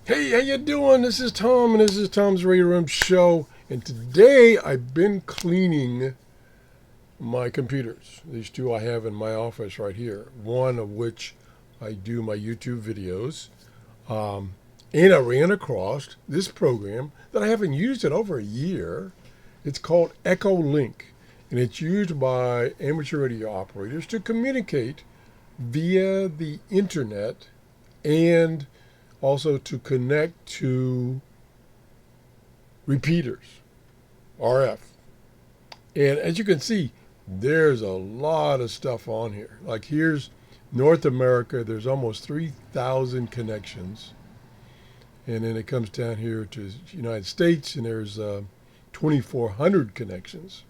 Hey, how you doing? This is Tom, and this is Tom's Radio Room Show. And today I've been cleaning my computers. These two I have in my office right here. One of which I do my YouTube videos. Um, and I ran across this program that I haven't used in over a year. It's called Echolink, and it's used by amateur radio operators to communicate via the internet and also to connect to repeaters, RF. And as you can see, there's a lot of stuff on here. Like here's North America, there's almost 3,000 connections. And then it comes down here to the United States, and there's 2,400 connections.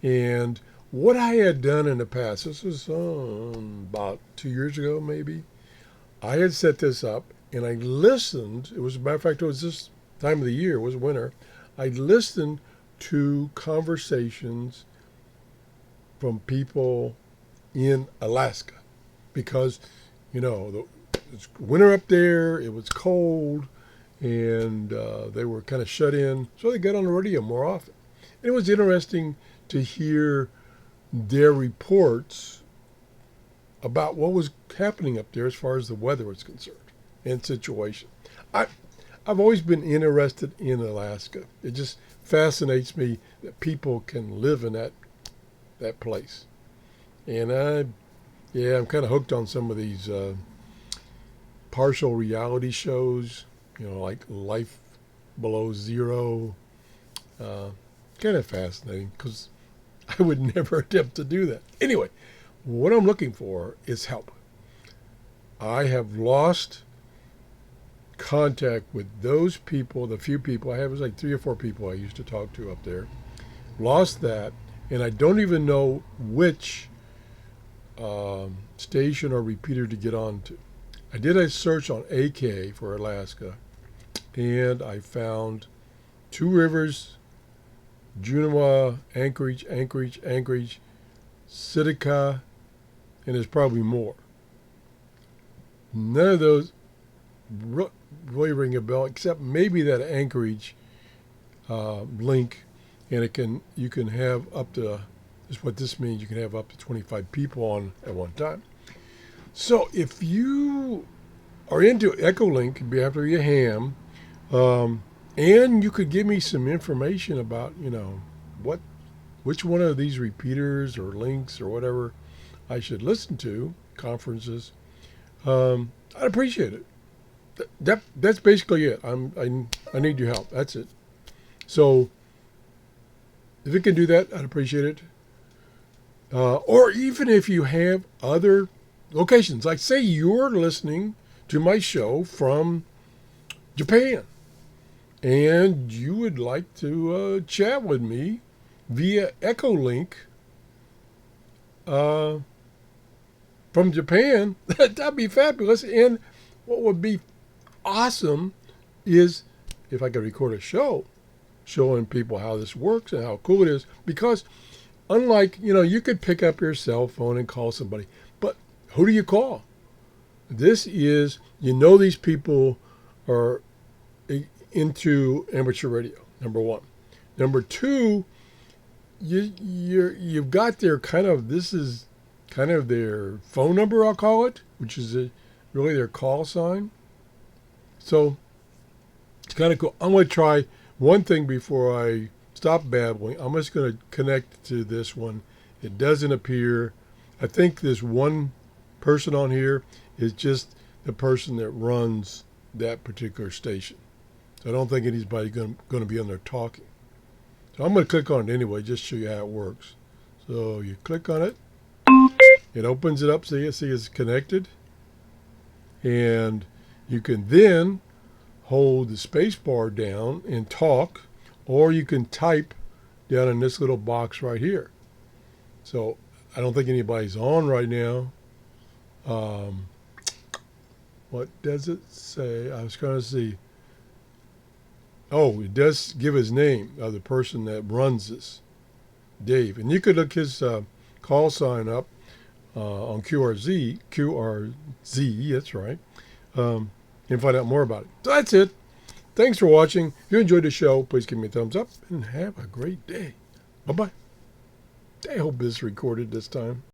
And what I had done in the past, this was about 2 years ago maybe, I had set this up and I listened. It was, a matter of fact, it was this time of the year, it was winter. I listened to conversations from people in Alaska because, it's winter up there, it was cold, and they were kind of shut in. So they got on the radio more often. And it was interesting to hear their reports about what was happening up there as far as the weather was concerned and situation. I, I've always been interested in Alaska. It just fascinates me that people can live in that place. And I'm kind of hooked on some of these partial reality shows, like Life Below Zero. Uh, Kind of fascinating because I would never attempt to do that. Anyway, what I'm looking for is help. I have lost contact with those people, the few people I have, was like 3 or 4 people I used to talk to up there. Lost that, and I don't even know which station or repeater to get on to. I did a search on AK for Alaska, and I found Two Rivers, Juneau, Anchorage, Sitka, and there's probably more. None of those really ring a bell, except maybe that Anchorage link, and you can have up to, is what this means. You can have up to 25 people on at one time. So if you are into Echolink, you'd be after your ham, and you could give me some information about what which one of these repeaters or links or whatever I should listen to, conferences. I'd appreciate it. That's basically it. I need your help. That's it. So if you can do that, I'd appreciate it. Or even if you have other locations, like say you're listening to my show from Japan, and you would like to chat with me via Echolink uh, from Japan, that'd be fabulous. And what would be awesome is if I could record a show showing people how this works and how cool it is. Because unlike, you could pick up your cell phone and call somebody, but who do you call? This is, these people are into amateur radio, number one. Number two, you've got their this is kind of their phone number, I'll call it, which is really their call sign. So it's kind of cool. I'm going to try one thing before I stop babbling. I'm just going to connect to this one. It doesn't appear. I think this one person on here is just the person that runs that particular station. So I don't think anybody's going to be on there talking. So I'm going to click on it anyway, just to show you how it works. So you click on it. It opens it up so you see it's connected. And you can then hold the space bar down and talk, or you can type down in this little box right here. So I don't think anybody's on right now. What does it say? I was trying to see. Oh, it does give his name of the person that runs this, Dave. And you could look his call sign up on QRZ, that's right. and find out more about it. So that's it. Thanks for watching. If you enjoyed the show, please give me a thumbs up and have a great day. Bye-bye. I hope this is recorded this time.